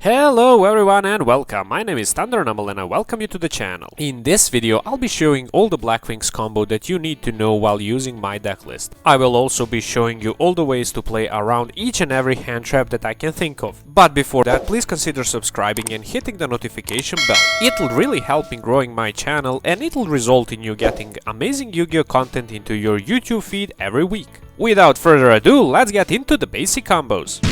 Hello everyone and welcome, my name is Thundernumel and I welcome you to the channel. In this video I'll be showing all the Blackwings combo that you need to know while using my deck list. I will also be showing you all the ways to play around each and every hand trap that I can think of. But before that, please consider subscribing and hitting the notification bell. It'll really help in growing my channel and it'll result in you getting amazing Yu-Gi-Oh content into your YouTube feed every week. Without further ado, let's get into the basic combos.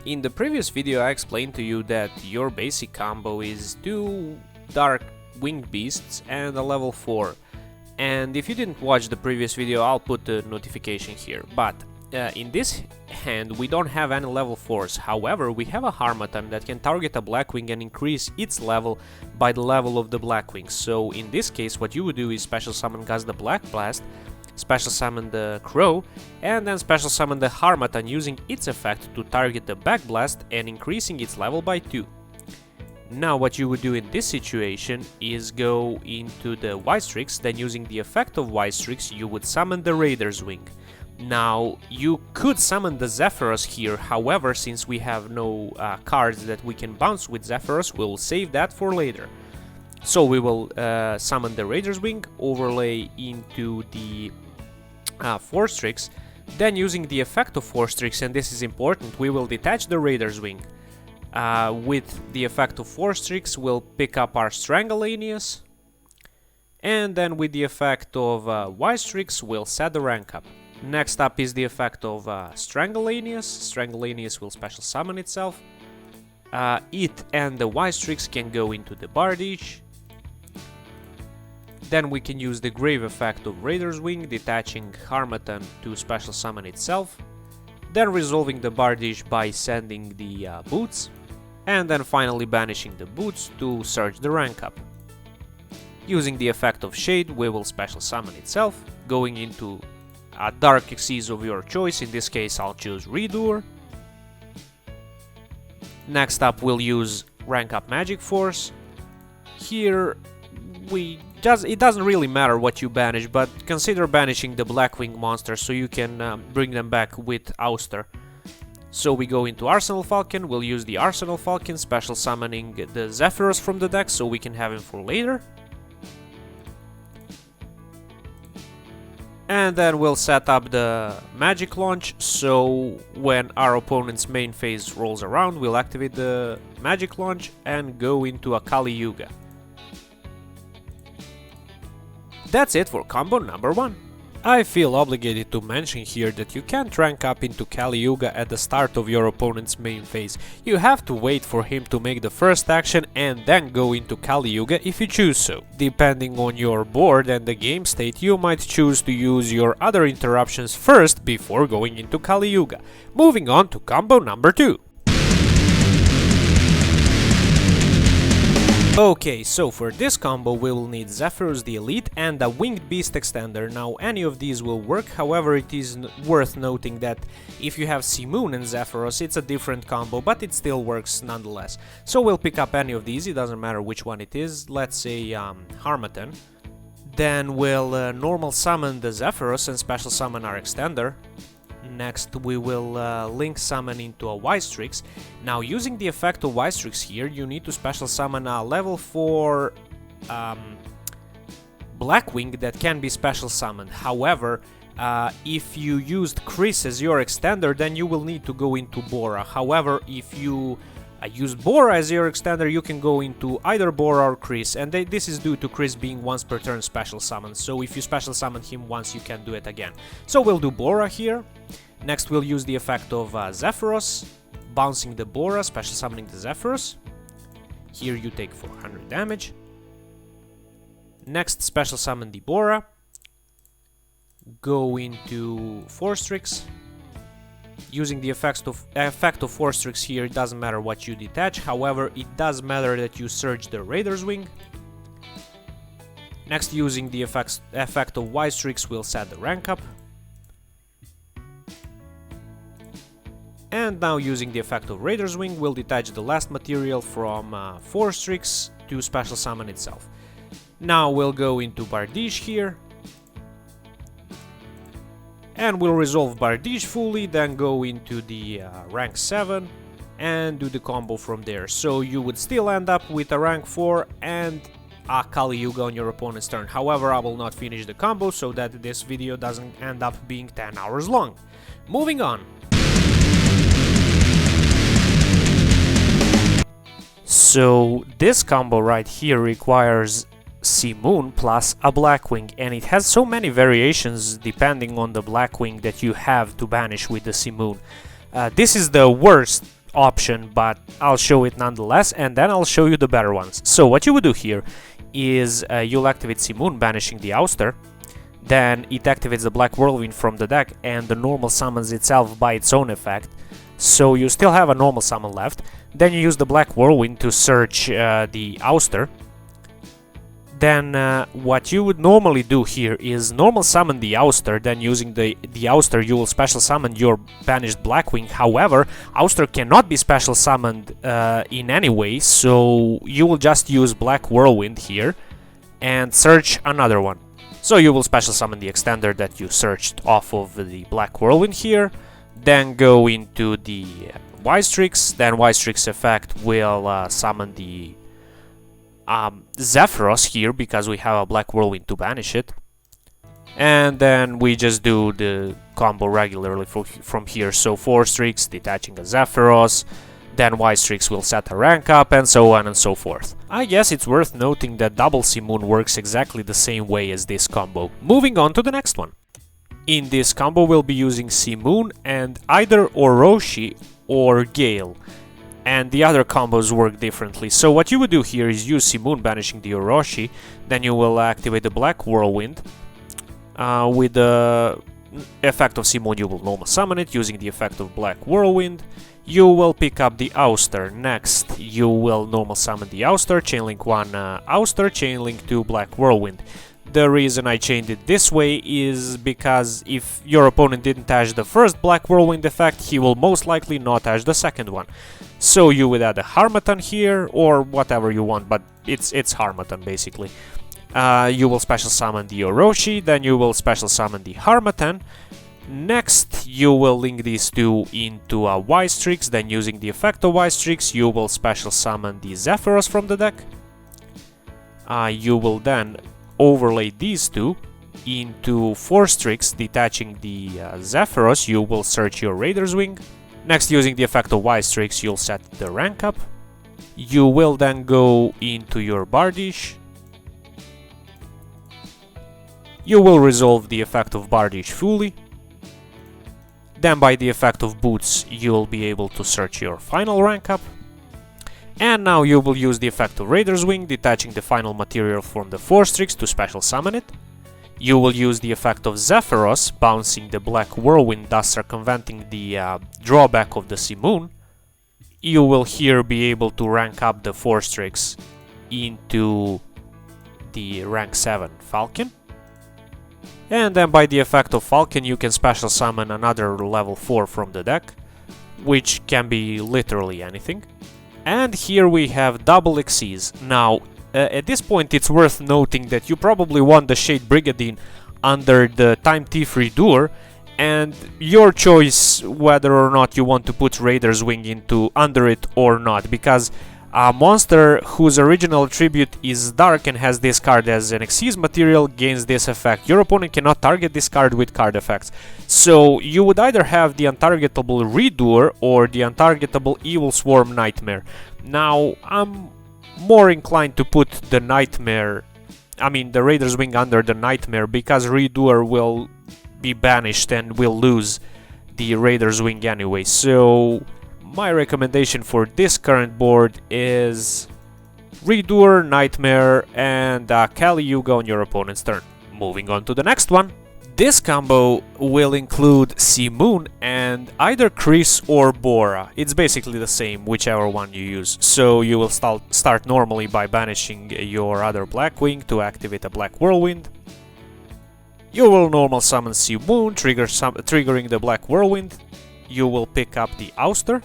In the previous video I explained to you that your basic combo is 2 dark winged beasts and a level 4. And if you didn't watch the previous video, I'll put the notification here. But in this hand we don't have any level 4s, however we have a Harmattan that can target a Blackwing and increase its level by the level of the Blackwing. So in this case what you would do is special summon Gus the Black Blast, special summon the Crow, and then special summon the Harmattan using its effect to target the Back Blast and increasing its level by 2. Now what you would do in this situation is go into the White Strix, then using the effect of White Strix you would summon the Raider's Wing. Now you could summon the Zephyros here, however since we have no cards that we can bounce with Zephyros, we'll save that for later. So we will summon the Raider's Wing, overlay into the Force Strix, then using the effect of Force Strix, and this is important, we will detach the Raider's Wing. With the effect of Force Strix we'll pick up our Strangleanius, and then with the effect of White Strix we'll set the rank up. Next up is the effect of Strangleanius. Strangleanius will special summon itself. It and the White Strix can go into the Bardiche. Then we can use the Grave effect of Raider's Wing, detaching Harmattan to special summon itself, then resolving the Bardiche by sending the Boots, and then finally banishing the Boots to surge the rank up. Using the effect of Shade, we will special summon itself, going into a Dark Xyz of your choice, in this case I'll choose Redoer. Next up we'll use rank up Magic Force. Here it doesn't really matter what you banish, but consider banishing the Blackwing monsters so you can bring them back with Ouster. So we go into Arsenal Falcon, we'll use the Arsenal Falcon, special summoning the Zephyros from the deck so we can have him for later. And then we'll set up the Magic Launch, so when our opponent's main phase rolls around, we'll activate the Magic Launch and go into a Kali Yuga. That's it for combo number 1. I feel obligated to mention here that you can't rank up into Kali Yuga at the start of your opponent's main phase. You have to wait for him to make the first action and then go into Kali Yuga if you choose so. Depending on your board and the game state, you might choose to use your other interruptions first before going into Kali Yuga. Moving on to combo number 2. Okay, so for this combo we will need Zephyros the Elite and a Winged Beast Extender. Now any of these will work, however it is worth noting that if you have Simoon and Zephyros it's a different combo, but it still works nonetheless. So we'll pick up any of these, it doesn't matter which one it is, let's say Harmattan. Then we'll normal summon the Zephyros and special summon our Extender. Next we will link summon into a White Strix. Now using the effect of White Strix here, you need to special summon a level 4 Blackwing that can be special summoned. However, if you used Chris as your extender, then you will need to go into Bora. However, if you use Bora as your extender, you can go into either Bora or Chris, and this is due to Chris being once per turn special summon, so if you special summon him once you can do it again. So we'll do Bora here. Next we'll use the effect of Zephyros, bouncing the Bora, special summoning the Zephyros. Here you take 400 damage. Next special summon the Bora, go into Force Strix. Using the effect of Force Strix here, it doesn't matter what you detach, however it does matter that you surge the Raider's Wing. Next, using the effect of White Strix, we'll set the rank up. And now using the effect of Raider's Wing, we'll detach the last material from Force Strix to special summon itself. Now we'll go into Bardiche here. and we'll resolve Bardiche fully, then go into the rank 7 and do the combo from there. So you would still end up with a rank 4 and a Kali Yugioh on your opponent's turn. However, I will not finish the combo so that this video doesn't end up being 10 hours long. Moving on. So this combo right here requires Simoon plus a Blackwing, and it has so many variations depending on the Blackwing that you have to banish with the Simoon. This is the worst option, but I'll show it nonetheless, and then I'll show you the better ones. So what you would do here is you'll activate Simoon, banishing the Ouster, then it activates the Black Whirlwind from the deck, and the normal summons itself by its own effect. So you still have a normal summon left. Then you use the Black Whirlwind to search the Ouster. Then what you would normally do here is normal summon the Ouster, then using the Ouster you will special summon your banished Blackwing. However, Ouster cannot be special summoned in any way, so you will just use Black Whirlwind here and search another one. So you will special summon the extender that you searched off of the Black Whirlwind here, then go into the Ystrix, then Ystrix effect will summon the Zephyros here, because we have a Black Whirlwind to banish it. And then we just do the combo regularly from here. So 4 streaks, detaching a Zephyros, then Ystrix will set a rank up, and so on and so forth. I guess it's worth noting that double Simoon works exactly the same way as this combo. Moving on to the next one. In this combo we'll be using Simoon and either Orochi or Gale. And the other combos work differently. So what you would do here is use Simoon, banishing the Orochi, then you will activate the Black Whirlwind. With the effect of Simoon you will normal summon it, using the effect of Black Whirlwind. You will pick up the Ouster. Next you will normal summon the Ouster, chainlink 1 Ouster, chainlink 2 Black Whirlwind. The reason I changed it this way is because if your opponent didn't hash the first Black Whirlwind effect, he will most likely not hash the second one. So you would add a Harmattan here, or whatever you want, but it's Harmattan basically. You will special summon the Orochi, then you will special summon the Harmattan. Next you will link these two into a Ystrix, then using the effect of Ystrix you will special summon the Zephyros from the deck. You will then overlay these two into 4 Strix, detaching the Zephyros. You will search your Raider's Wing. Next, using the effect of Ystrix, you'll set the rank up. You will then go into your Bardiche. You will resolve the effect of Bardiche fully. Then by the effect of Boots, you'll be able to search your final rank up. And now you will use the effect of Raider's Wing, detaching the final material from the 4 Strix to special summon it. You will use the effect of Zephyros, bouncing the Black Whirlwind, thus circumventing the drawback of the Simoon. You will here be able to rank up the 4 Strix into the rank 7 Falcon. And then by the effect of Falcon you can special summon another level 4 from the deck, which can be literally anything. And here we have double Xyz. Now, at this point it's worth noting that you probably want the Shade Brigadine under the Time Thief Redoer, and your choice whether or not you want to put Raider's Wing into under it or not, because a monster whose original attribute is dark and has this card as an Xyz material gains this effect. Your opponent cannot target this card with card effects. So you would either have the untargetable Redoer or the untargetable Evil Swarm Nightmare. Now, I'm more inclined to put the Nightmare, the Raider's Wing under the Nightmare, because Redoer will be banished and will lose the Raider's Wing anyway. So my recommendation for this current board is Redoer, Nightmare, and Kali Yugioh on your opponent's turn. Moving on to the next one. This combo will include Simoon and either Chris or Bora. It's basically the same, whichever one you use. So you will start normally by banishing your other Blackwing to activate a Black Whirlwind. You will normal summon Simoon, triggering the Black Whirlwind. You will pick up the Ouster.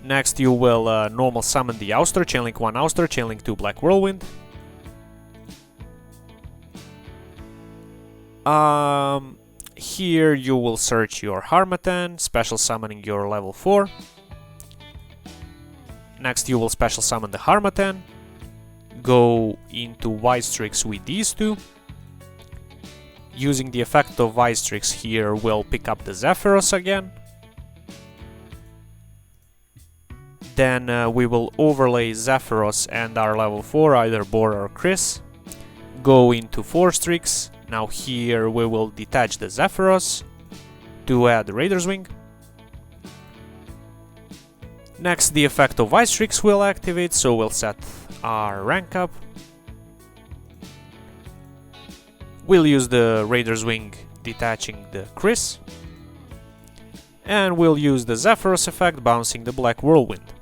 Next you will normal summon the Ouster, chainlink 1 Ouster, chainlink 2 Black Whirlwind. here you will search your Harmattan, special summoning your level 4. Next you will special summon the Harmattan, go into Vistrix with these two. Using the effect of Vistrix here, we'll pick up the Zephyros again. Then we will overlay Zephyros and our level 4, either Bor or Chris. Go into Forstrix. Now here we will detach the Zephyros to add the Raider's Wing. Next the effect of Vistrix will activate, so we'll set our rank up. We'll use the Raider's Wing detaching the Chris. And we'll use the Zephyros effect bouncing the Black Whirlwind.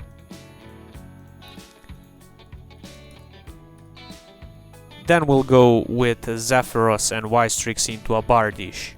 Then we'll go with Zephyros and Vistrix into a Bardish.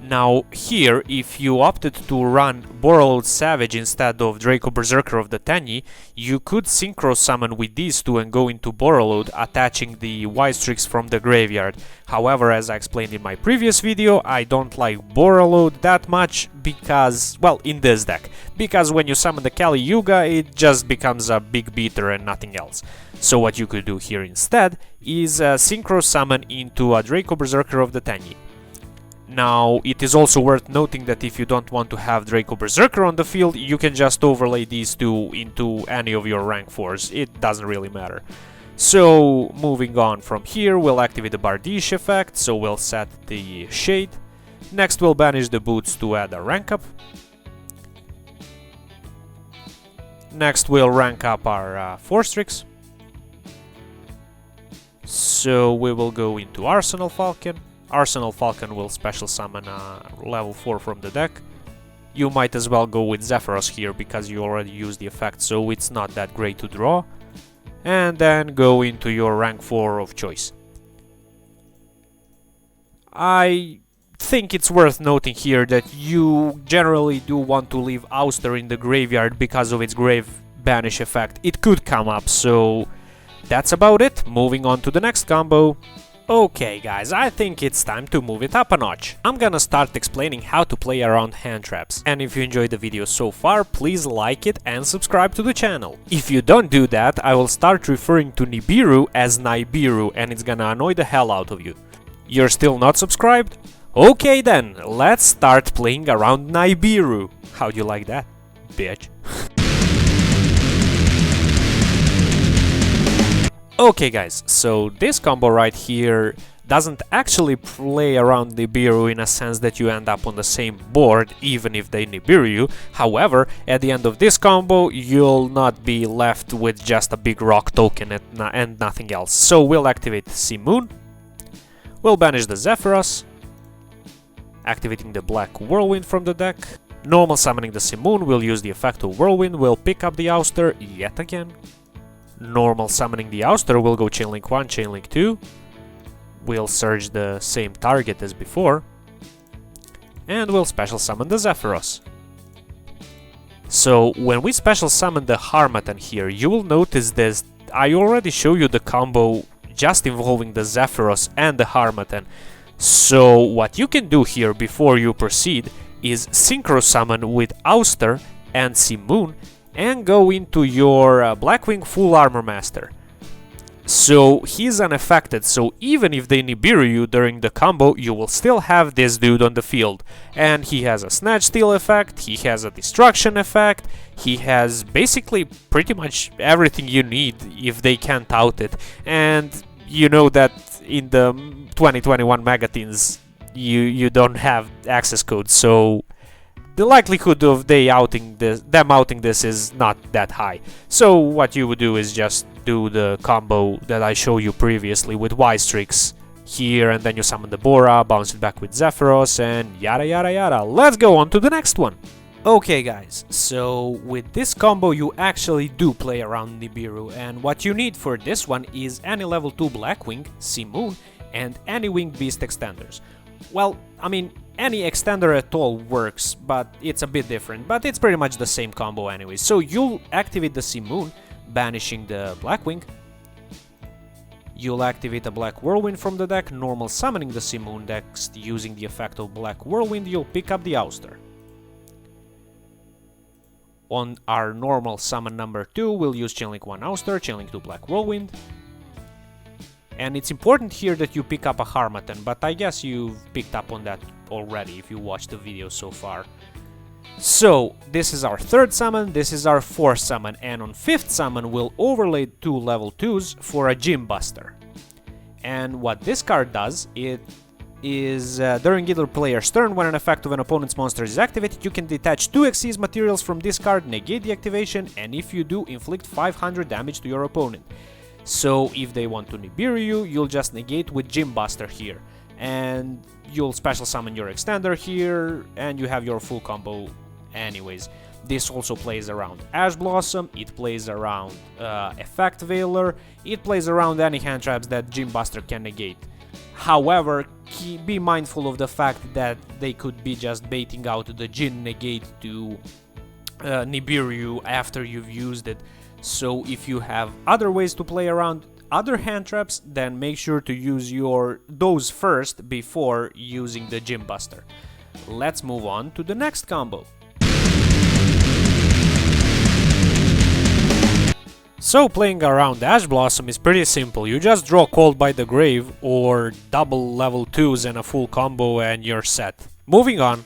Now here, if you opted to run Borreload Savage instead of Draco Berserker of the Tenyi, you could Synchro Summon with these two and go into Borreload, attaching the Vistrix from the graveyard. However, as I explained in my previous video, I don't like Borreload that much because, well, in this deck. Because when you summon the Kali Yuga, it just becomes a big beater and nothing else. So what you could do here instead is Synchro Summon into a Draco Berserker of the Tenyi. Now, it is also worth noting that if you don't want to have Draco Berserker on the field, you can just overlay these two into any of your rank 4s, it doesn't really matter. So, moving on from here, we'll activate the Bardiche effect, so we'll set the Shade. Next we'll banish the Boots to add a rank up. Next we'll rank up our Forstrix. So we will go into Arsenal Falcon. Arsenal Falcon will special summon level 4 from the deck. You might as well go with Zephyros here because you already used the effect, so it's not that great to draw. And then go into your rank 4 of choice. I think it's worth noting here that you generally do want to leave Ouster in the graveyard because of its grave banish effect. It could come up, so that's about it. Moving on to the next combo. Okay guys, I think it's time to move it up a notch. I'm gonna start explaining how to play around hand traps. And if you enjoyed the video so far, please like it and subscribe to the channel. If you don't do that, I will start referring to Nibiru as Nibiru and it's gonna annoy the hell out of you. You're still not subscribed? Okay then, let's start playing around Nibiru. How do you like that, bitch? Okay guys, so this combo right here doesn't actually play around Nibiru in a sense that you end up on the same board even if they Nibiru you. However, at the end of this combo you'll not be left with just a big rock token and nothing else. So we'll activate Simoon, we'll banish the Zephyros, activating the Black Whirlwind from the deck. Normal summoning the Simoon, we'll use the effect of Whirlwind, we'll pick up the Ouster yet again. Normal summoning the Ouster, we'll go Chainlink 1, Chainlink 2. We'll search the same target as before. And we'll special summon the Zephyros. So, when we special summon the Harmattan here, you will notice this. I already showed you the combo just involving the Zephyros and the Harmattan. So, what you can do here before you proceed is Synchro Summon with Ouster and Simoon and go into your Blackwing Full Armor Master. So he's unaffected, so even if they Nibiru you during the combo, you will still have this dude on the field. And he has a Snatch Steal effect, he has a Destruction effect, he has basically pretty much everything you need if they can't out it. And you know that in the 2021 Megatins you don't have access codes, so the likelihood of them outing this is not that high. So what you would do is just do the combo that I showed you previously with Vistrix here, and then you summon the Bora, bounce it back with Zephyros, and yada yada yada. Let's go on to the next one. Okay guys, so with this combo you actually do play around Nibiru, and what you need for this one is any level 2 Blackwing, Simoon, and any Winged Beast extenders. Well, I mean, any extender at all works, but it's a bit different, but it's pretty much the same combo anyway. So you'll activate the Simoon, banishing the Blackwing. You'll activate a Black Whirlwind from the deck, normal summoning the Simoon. Next, using the effect of Black Whirlwind, you'll pick up the Ouster. On our normal summon number 2, we'll use Chainlink 1 Ouster, Chainlink 2 Black Whirlwind. And it's important here that you pick up a Harmattan, but I guess you've picked up on that already if you watched the video so far. So, this is our 3rd summon, this is our 4th summon, and on 5th summon we'll overlay 2 level 2s for a Gym Buster. And what this card does, it is during either player's turn, when an effect of an opponent's monster is activated, you can detach 2 Xyz materials from this card, negate the activation, and if you do, inflict 500 damage to your opponent. So if they want to nibiru you, you'll just negate with Gym Buster here. And you'll special summon your extender here, and you have your full combo anyways. This also plays around Ash Blossom, it plays around Effect Veiler, it plays around any hand traps that Gym Buster can negate. However, be mindful of the fact that they could be just baiting out the Jin negate to nibiru you after you've used it. So if you have other ways to play around other hand traps, then make sure to use those first before using the Gym Buster. Let's move on to the next combo. So playing around Ash Blossom is pretty simple. You just draw Called by the Grave or double level 2s and a full combo and you're set. Moving on.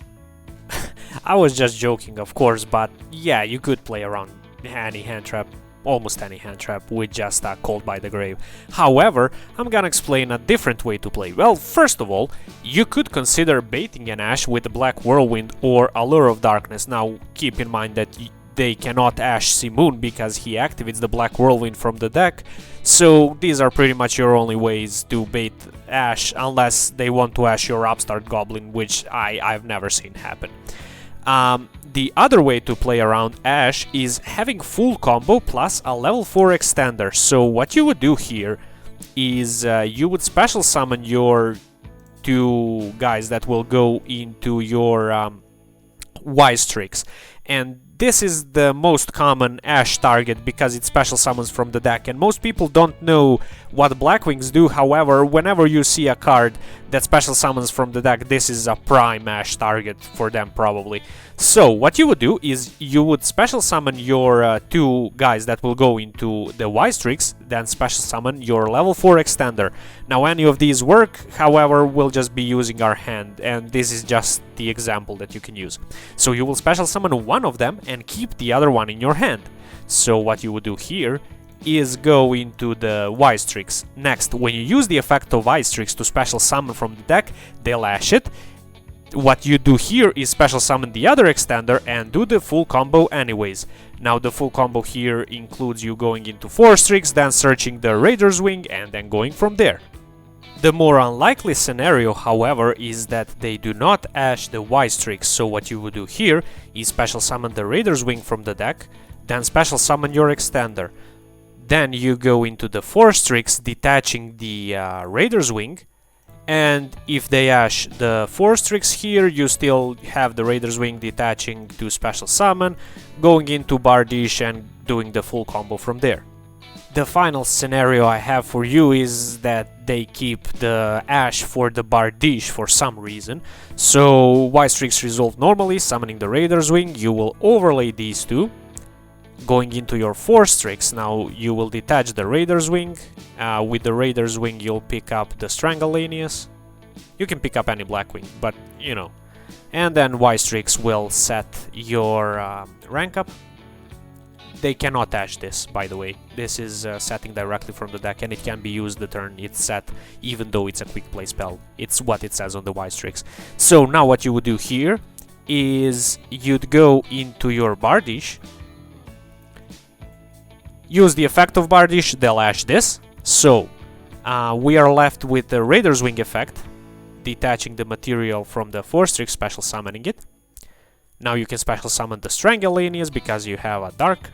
I was just joking, of course, but yeah, you could play around any hand trap, almost any hand trap, with just Called by the Grave. However, I'm gonna explain a different way to play. Well, first of all, you could consider baiting an Ash with a Black Whirlwind or Allure of Darkness. Now, keep in mind that they cannot Ash Simoon because he activates the Black Whirlwind from the deck, so these are pretty much your only ways to bait Ash, unless they want to Ash your Upstart Goblin, which I've never seen happen. The other way to play around Ash is having full combo plus a level 4 extender. So what you would do here is you would special summon your 2 guys that will go into your Wise Tricks, and this is the most common Ash target because it special summons from the deck, and most people don't know what Blackwings do. However, whenever you see a card that special summons from the deck, this is a prime Ash target for them probably. So what you would do is you would special summon your 2 guys that will go into the Wise Tricks, then special summon your level 4 extender. Now any of these work, however, we'll just be using our hand, and this is just the example that you can use. So you will special summon one of them and keep the other one in your hand. So what you would do here is go into the Wise Tricks. Next, when you use the effect of Wise Tricks to special summon from the deck, they'll Ash it. What you do here is special summon the other extender and do the full combo anyways. Now the full combo here includes you going into Force Tricks, then searching the Raider's Wing, and then going from there. The more unlikely scenario, however, is that they do not Ash the Wise Tricks, so what you would do here is special summon the Raider's Wing from the deck, then special summon your extender. Then you go into the Force Tricks, detaching the Raider's Wing, and if they Ash the Force Tricks here, you still have the Raider's Wing detaching to special summon, going into Bardiche and doing the full combo from there. The final scenario I have for you is that they keep the Ash for the Bardiche for some reason. So Wise Tricks resolve normally, summoning the Raider's Wing, you will overlay these 2. Going into your Force Tricks, now you will detach the Raider's Wing. With the Raider's Wing you'll pick up the Strangleanius. You can pick up any Blackwing, but you know. And then Wise Tricks will set your rank up. They cannot Ash this, by the way. This is setting directly from the deck, and it can be used the turn it's set, even though it's a quick play spell. It's what it says on the Wise Tricks. So now what you would do here is you'd go into your Bardiche, use the effect of Bardiche, they'll Ash this. So we are left with the Raider's Wing effect, detaching the material from the Force Trick, special summoning it. Now you can special summon the Strangleanius because you have a Dark.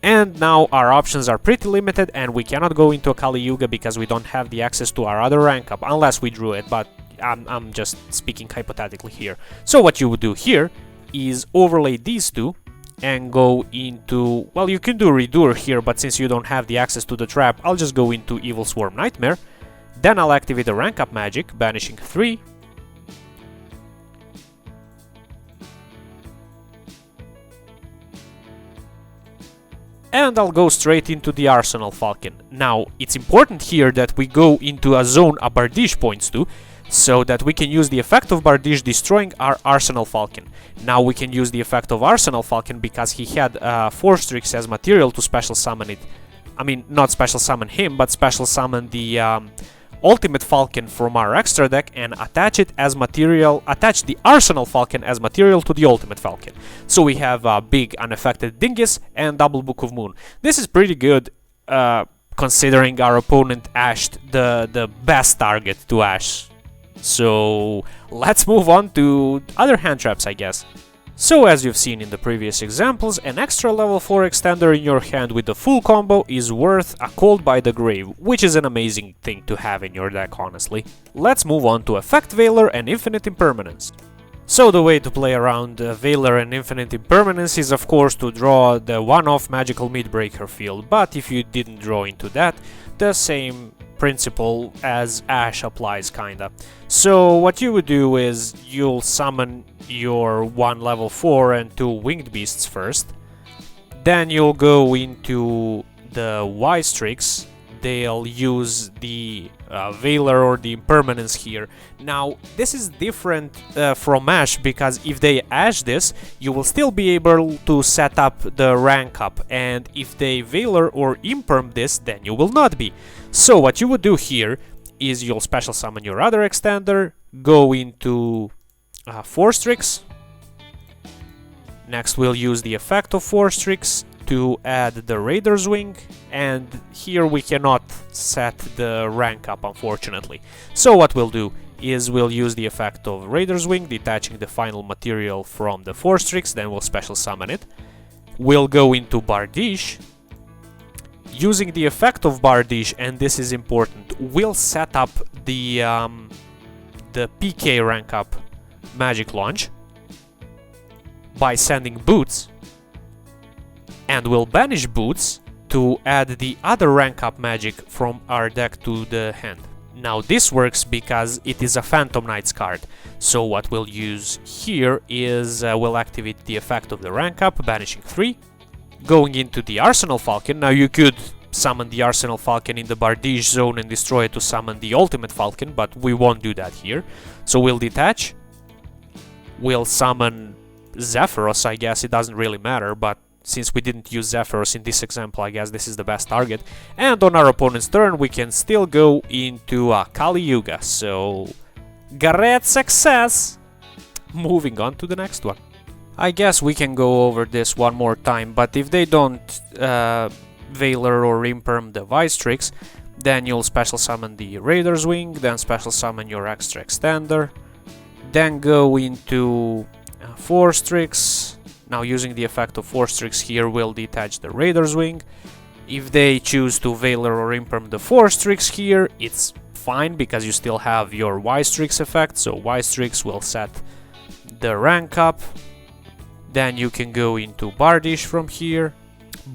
And now our options are pretty limited, and we cannot go into a Kali Yuga because we don't have the access to our other rank up, unless we drew it, but I'm just speaking hypothetically here. So what you would do here is overlay these 2, and go into... Well, you can do Redur here, but since you don't have the access to the trap, I'll just go into Evil Swarm Nightmare. Then I'll activate the rank up magic, banishing 3. And I'll go straight into the Arsenal Falcon. Now, it's important here that we go into a zone a Bardiche points to, so that we can use the effect of Bardiche destroying our Arsenal Falcon. Now we can use the effect of Arsenal Falcon because he had Force Tricks as material to special summon it. I mean, not special summon him, but special summon the Ultimate Falcon from our extra deck and attach it as material, attach the Arsenal Falcon as material to the Ultimate Falcon. So we have a big unaffected Dingus and Double Book of Moon. This is pretty good considering our opponent ashed the best target to ash. So let's move on to other hand traps, I guess. So as you've seen in the previous examples, an extra level 4 extender in your hand with the full combo is worth a Cold by the Grave, which is an amazing thing to have in your deck, honestly. Let's move on to Effect Veiler and Infinite Impermanence. So the way to play around Veiler and Infinite Impermanence is of course to draw the one-off magical Midbreaker field, but if you didn't draw into that, the same principle as Ash applies kinda. So what you would do is you'll summon your 1 level 4 and 2 winged beasts first. Then you'll go into the Wise Tricks. They'll use the Veiler or the Impermanence here. Now, this is different from Ash, because if they Ash this, you will still be able to set up the rank up, and if they Veiler or Imperm this, then you will not be. So what you would do here is you'll special summon your other extender, go into Force Tricks. Next we'll use the effect of Force Tricks to add the Raider's Wing, and here we cannot set the rank up, unfortunately. So what we'll do is we'll use the effect of Raider's Wing, detaching the final material from the Force Tricks, then we'll special summon it. We'll go into Bardiche. Using the effect of Bardiche, and this is important, we'll set up the PK rank up magic launch by sending Boots, and we'll banish Boots to add the other rank up magic from our deck to the hand. Now this works because it is a Phantom Knights card, so what we'll use here is we'll activate the effect of the rank up, banishing 3. Going into the Arsenal Falcon. Now you could summon the Arsenal Falcon in the Bardiche zone and destroy it to summon the Ultimate Falcon, but we won't do that here. So we'll detach. We'll summon Zephyros, I guess, it doesn't really matter, but since we didn't use Zephyros in this example, I guess this is the best target. And on our opponent's turn, we can still go into Kali Yuga, so great success! Moving on to the next one. I guess we can go over this one more time, but if they don't Veiler or Imperm the Vice Tricks, then you'll special summon the Raider's Wing, then special summon your extra extender, then go into Force Tricks. Now using the effect of Force Tricks here, we'll detach the Raider's Wing. If they choose to Veiler or Imperm the Force Tricks here, it's fine because you still have your Wise Tricks effect, so Wise Tricks will set the rank up. Then you can go into Bardiche from here.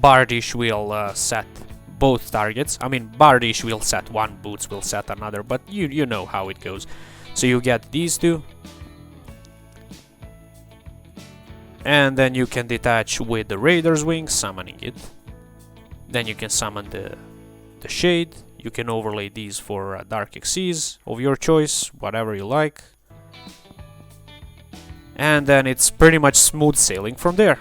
Bardiche will set both targets. I mean, Bardiche will set one, Boots will set another, but you know how it goes. So you get these two. And then you can detach with the Raider's Wing, summoning it. Then you can summon the Shade. You can overlay these for Dark Xyz of your choice, whatever you like. And then it's pretty much smooth sailing from there.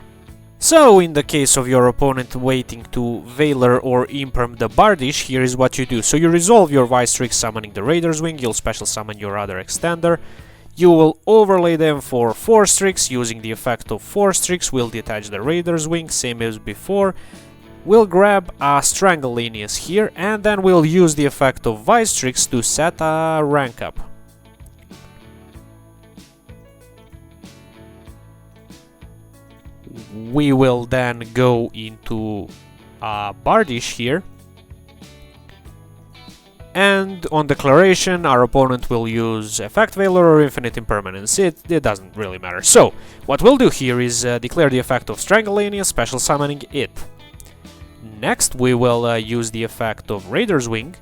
So in the case of your opponent waiting to Veiler or Imperm the Bardiche, here is what you do. So you resolve your Vice Trick summoning the Raider's Wing, you'll special summon your other extender. You will overlay them for Force Tricks. Using the effect of Force Tricks, we'll detach the Raider's Wing, same as before. We'll grab a Strangle Linius here, and then we'll use the effect of Vice Tricks to set a rank up. We will then go into Bardiche here. And on declaration, our opponent will use Effect Valor or Infinite Impermanence. It doesn't really matter. So, what we'll do here is declare the effect of Strangleania, special summoning it. Next, we will use the effect of Raider's Wing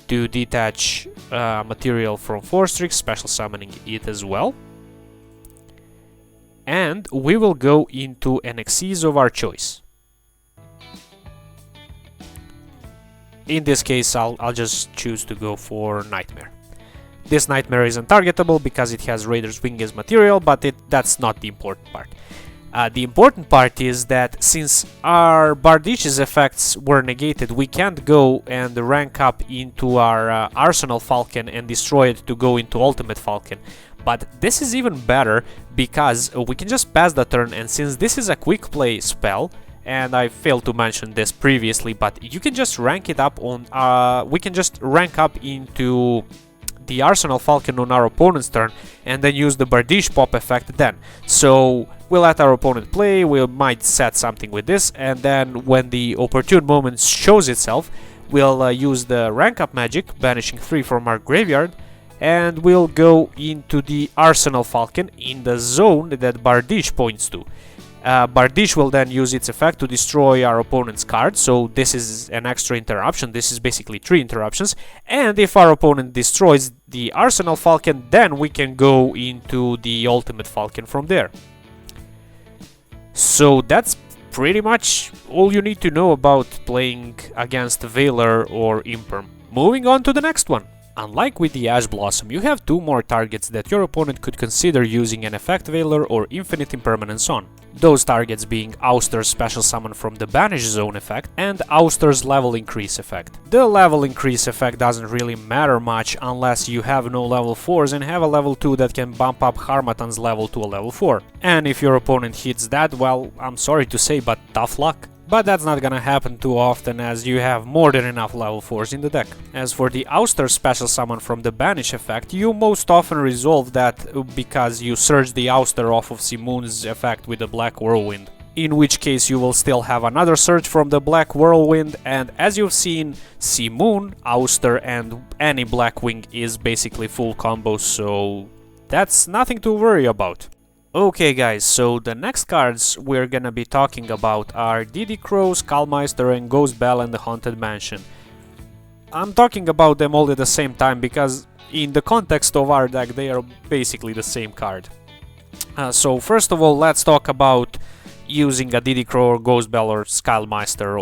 to detach material from 4 Strix, special summoning it as well. And we will go into an Xyz of our choice. In this case, I'll just choose to go for Nightmare. This Nightmare is untargetable because it has Raider's Wing as material, but that's not the important part. The important part is that since our Bardish's effects were negated, we can't go and rank up into our Arsenal Falcon and destroy it to go into Ultimate Falcon. But this is even better because we can just pass the turn, and since this is a quick play spell, and I failed to mention this previously, but you can just rank it up on... we can just rank up into the Arsenal Falcon on our opponent's turn, and then use the Bardiche pop effect then. So we'll let our opponent play, we might set something with this, and then when the opportune moment shows itself, we'll use the rank up magic, banishing 3 from our graveyard, and we'll go into the Arsenal Falcon in the zone that Bardiche points to. Bardiche will then use its effect to destroy our opponent's card, so this is an extra interruption. This is basically 3 interruptions, and if our opponent destroys the Arsenal Falcon, then we can go into the Ultimate Falcon from there. So that's pretty much all you need to know about playing against Valor or Imperm. Moving on to the next one. Unlike with the Ash Blossom, you have 2 more targets that your opponent could consider using an Effect Valor or Infinite Impermanence on. Those targets being Ouster's special summon from the Banish Zone effect and Ouster's level increase effect. The level increase effect doesn't really matter much unless you have no level 4s and have a level 2 that can bump up Harmattan's level to a level 4. And if your opponent hits that, well, I'm sorry to say, but tough luck. But that's not gonna happen too often, as you have more than enough level 4s in the deck. As for the Ouster special summon from the Banish effect, you most often resolve that because you surge the Ouster off of Simoon's effect with the Black Whirlwind. In which case you will still have another surge from the Black Whirlwind, and as you've seen, Simoon, Ouster and any Blackwing is basically full combo, so that's nothing to worry about. Okay guys, so the next cards we're gonna be talking about are Diddy Crow, Skullmeister and Ghost Belle and the Haunted Mansion. I'm talking about them all at the same time because in the context of our deck they are basically the same card. So first of all, let's talk about using a Diddy Crow or Ghost Belle or Skullmeister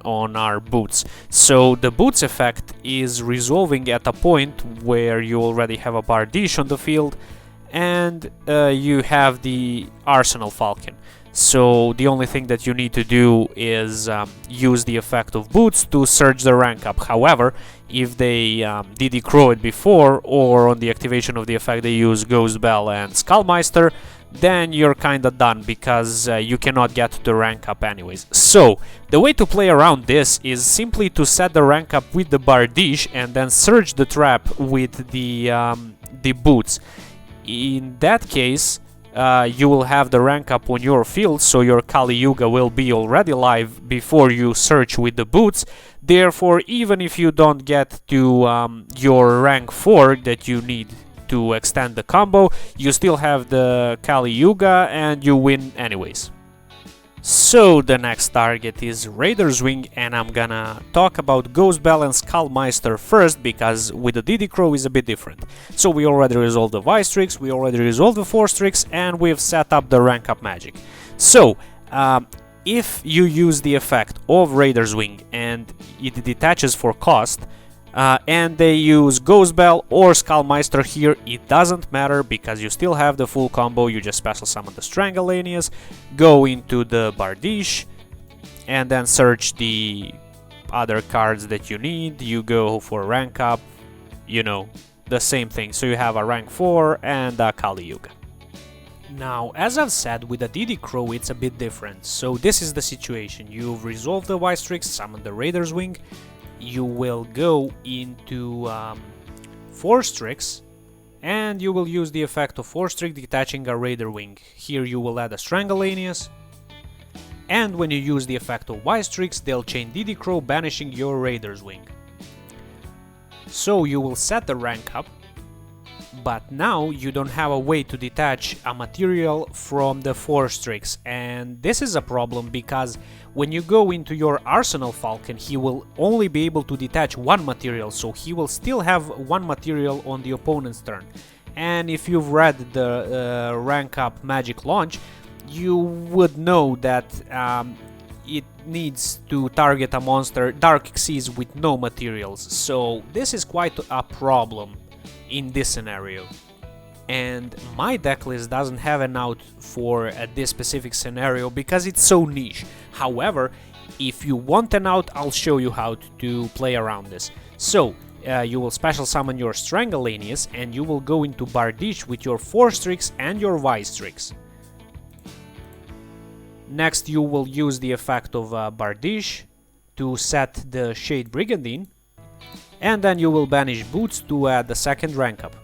on our boots. So the boots effect is resolving at a point where you already have a Bardiche on the field and you have the Arsenal Falcon. So the only thing that you need to do is use the effect of boots to surge the rank up. However, if they Diddy Crow it before, or on the activation of the effect they use Ghost Belle and Skullmeister, then you're kinda done because you cannot get the rank up anyways. So the way to play around this is simply to set the rank up with the Bardiche and then surge the trap with the boots. In that case, you will have the rank up on your field, so your Kali Yuga will be already live before you search with the boots. Therefore, even if you don't get to your rank 4 that you need to extend the combo, you still have the Kali Yuga and you win anyways. So the next target is Raider's Wing, and I'm gonna talk about Ghost Belle and Skullmeister first because with the Diddy Crow is a bit different. So we already resolved the Vice Tricks, we already resolved the Force Tricks, and we've set up the rank up magic. So if you use the effect of Raider's Wing and it detaches for cost, and they use Ghost Belle or Skullmeister here, it doesn't matter because you still have the full combo. You just special summon the Strangleanias, go into the Bardiche, and then search the other cards that you need. You go for rank up, you know, the same thing. So you have a rank 4 and a Kali Yuga. Now, as I've said, with the Diddy Crow it's a bit different. So this is the situation. You've resolved the Vice Tricks, summon the Raider's Wing, you will go into Force Tricks, and you will use the effect of Force Trick detaching a Raider Wing. Here you will add a Strangleanias, and when you use the effect of Vice Tricks, they'll chain Diddy Crow, banishing your Raider's Wing. So you will set the rank up, but now you don't have a way to detach a material from the 4 streaks, and this is a problem because when you go into your Arsenal Falcon, he will only be able to detach 1 material, so he will still have 1 material on the opponent's turn. And if you've read the rank up magic launch, you would know that it needs to target a monster Dark Xyz with no materials, so this is quite a problem in this scenario. And my deck list doesn't have an out for this specific scenario because it's so niche. However, if you want an out, I'll show you how to play around this. So you will special summon your Strangleanius and you will go into Bardiche with your 4 streaks and your Y streaks. Next you will use the effect of Bardiche to set the Shade Brigandine, and then you will banish Boots to add the second rank up.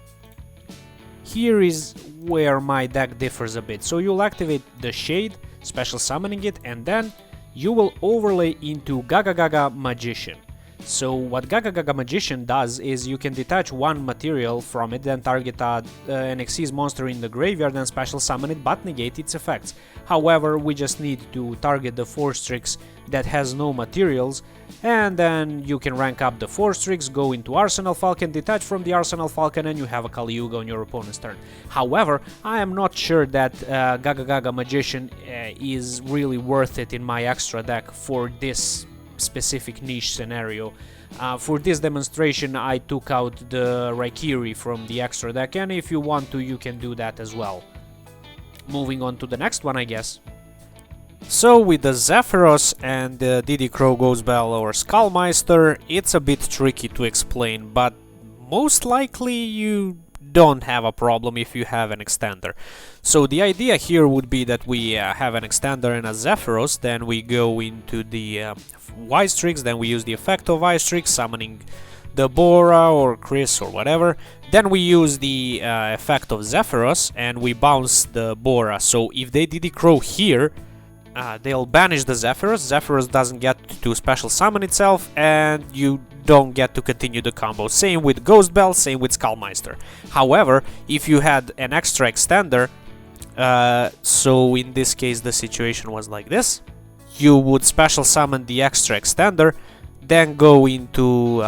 Here is where my deck differs a bit. So you'll activate the Shade, special summoning it, and then you will overlay into Gaga Gaga Magician. So what Gaga Gaga Magician does is you can detach 1 material from it, then target an Xyz monster in the graveyard and special summon it, but negate its effects. However, we just need to target the 4 streaks that has no materials, and then you can rank up the 4 streaks, go into Arsenal Falcon, detach from the Arsenal Falcon, and you have a Kali Yuga on your opponent's turn. However, I am not sure that Gaga Gaga Magician is really worth it in my extra deck for this specific niche scenario. For this demonstration I took out the Raikiri from the extra deck, and if you want to, you can do that as well. Moving on to the next one, I guess. So with the Zephyros and the Diddy Crow Ghost Belle or Skullmeister, it's a bit tricky to explain, but most likely you don't have a problem if you have an extender. So the idea here would be that we have an extender and a Zephyros, then we go into the Y streaks, then we use the effect of Y streaks, summoning the Bora or Chris or whatever. Then we use the effect of Zephyros and we bounce the Bora. So if they Diddy Crow here, they'll banish the Zephyros. Zephyros doesn't get to special summon itself, and you don't get to continue the combo. Same with Ghost Belle, same with Skullmeister. However, if you had an extra extender, so in this case the situation was like this, you would special summon the extra extender, then go into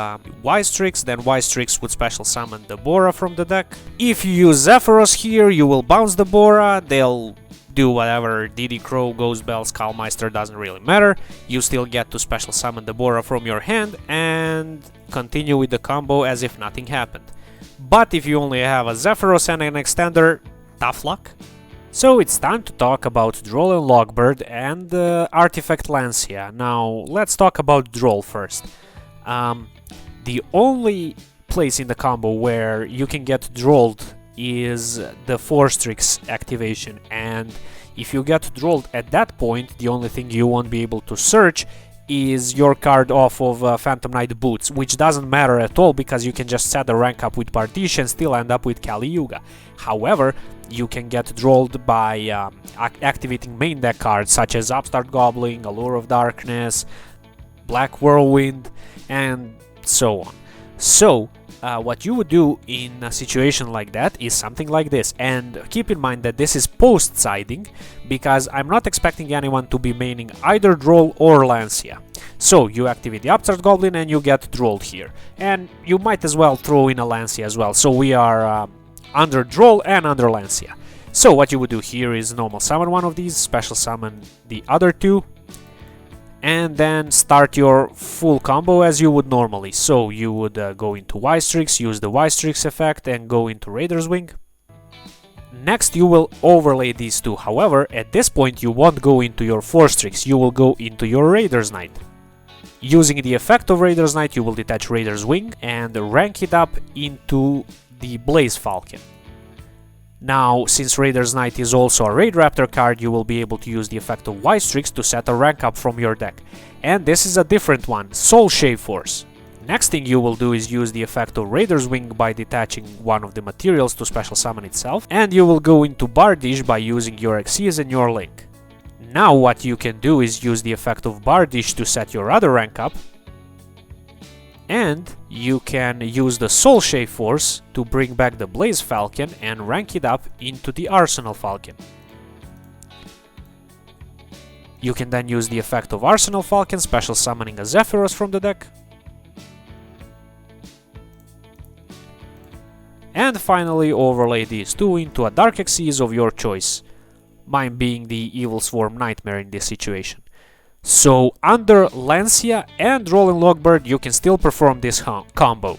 Y streaks, then Y streaks would special summon the Bora from the deck. If you use Zephyros here, you will bounce the Bora, they'll do whatever, Diddy Crow, Ghost Belle, Skullmeister, doesn't really matter. You still get to special summon the Bora from your hand and continue with the combo as if nothing happened. But if you only have a Zephyros and an extender, tough luck. So it's time to talk about Droll and Logbird and Artifact Lancea. Now let's talk about Droll first. The only place in the combo where you can get Drolled is the 4 streaks activation, and if you get Drolled at that point, the only thing you won't be able to search is your card off of Phantom Knight Boots, which doesn't matter at all because you can just set the rank up with Bardiche and still end up with Kali Yuga. However, you can get Drolled by activating main deck cards such as Upstart Goblin, Allure of Darkness, Black Whirlwind, and so on. So what you would do in a situation like that is something like this, and keep in mind that this is post-siding, because I'm not expecting anyone to be maining either Droll or Lancea. So you activate the Upstart Goblin and you get Drolled here, and you might as well throw in a Lancea as well, so we are under Droll and under Lancea. So what you would do here is normal summon one of these, special summon the other two, and then start your full combo as you would normally. So you would go into Y streaks, use the Y streaks effect, and go into Raider's Wing. Next you will overlay these two. However, at this point you won't go into your 4 streaks, you will go into your Raider's Knight. Using the effect of Raider's Knight, you will detach Raider's Wing and rank it up into the Blaze Falcon. Now, since Raider's Knight is also a Raid Raptor card, you will be able to use the effect of Y streaks to set a rank up from your deck. And this is a different one, Soul Shave Force. Next thing you will do is use the effect of Raider's Wing by detaching one of the materials to special summon itself, and you will go into Bardiche by using your Xyz and your Link. Now what you can do is use the effect of Bardiche to set your other rank up, And you can use the Soul Shave Force to bring back the Blaze Falcon and rank it up into the Arsenal Falcon. You can then use the effect of Arsenal Falcon, special summoning a Zephyros from the deck. And finally overlay these two into a Dark Xyz of your choice, mine being the Evil Swarm Nightmare in this situation. So under Lancea and droll and Logbird you can still perform this combo.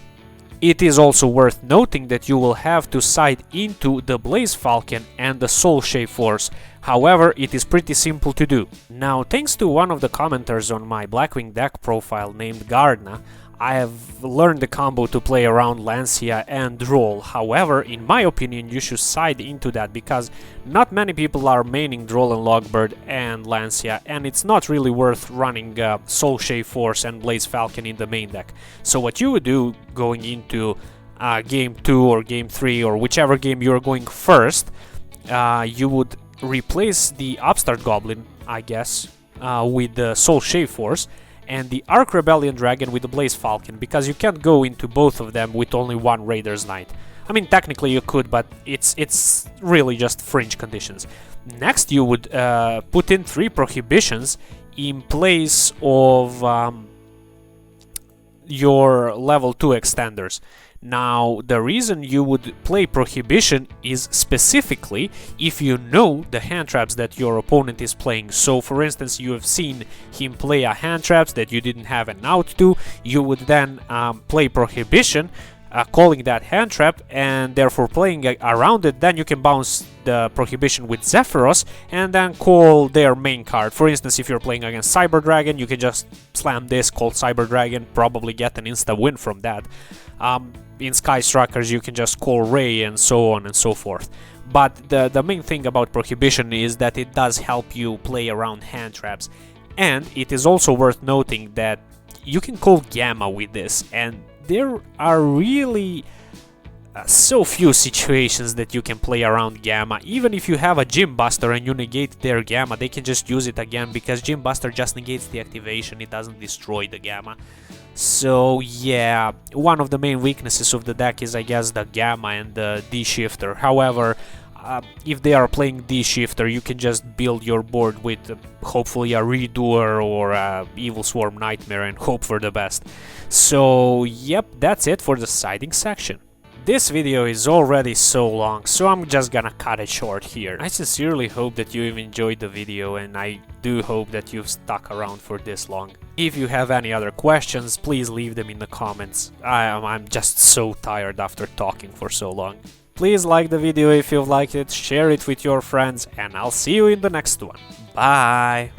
It is also worth noting that you will have to side into the Blaze Falcon and the Soul Shave Force, however it is pretty simple to do. Now thanks to one of the commenters on my Blackwing deck profile named Gardna, I have learned the combo to play around Lancea and droll. However, in my opinion, you should side into that because not many people are maining droll and Logbird and Lancea, and it's not really worth running Soul Shave Force and Blaze Falcon in the main deck. So what you would do going into game 2 or game 3 or whichever game you're going first, you would replace the Upstart Goblin, I guess, with the Soul Shave Force, and the Arc Rebellion Dragon with the Blaze Falcon, because you can't go into both of them with only one Raider's Knight. I mean, technically you could, but it's really just fringe conditions. Next, you would put in 3 Prohibitions in place of your level 2 extenders. Now, the reason you would play Prohibition is specifically if you know the hand traps that your opponent is playing. So, for instance, you have seen him play a hand traps that you didn't have an out to, you would then play Prohibition, calling that hand trap, and therefore playing around it. Then you can bounce the Prohibition with Zephyros and then call their main card. For instance, if you're playing against Cyber Dragon, you can just slam this, call Cyber Dragon, probably get an insta win from that. In Sky Strikers you can just call Ray and so on and so forth. But the main thing about Prohibition is that it does help you play around hand traps. And it is also worth noting that you can call Gamma with this, and there are really so few situations that you can play around Gamma. Even if you have a Gym Buster and you negate their Gamma, they can just use it again, because Gym Buster just negates the activation, it doesn't destroy the Gamma. So yeah, one of the main weaknesses of the deck is, I guess, the Gamma and the D-Shifter. However, if they are playing D-Shifter, you can just build your board with hopefully a Redoer or a Evil Swarm Nightmare and hope for the best. So yep, that's it for the siding section. This video is already so long, so I'm just gonna cut it short here. I sincerely hope that you've enjoyed the video, and I do hope that you've stuck around for this long. If you have any other questions, please leave them in the comments. I'm just so tired after talking for so long. Please like the video if you've liked it, share it with your friends, and I'll see you in the next one. Bye!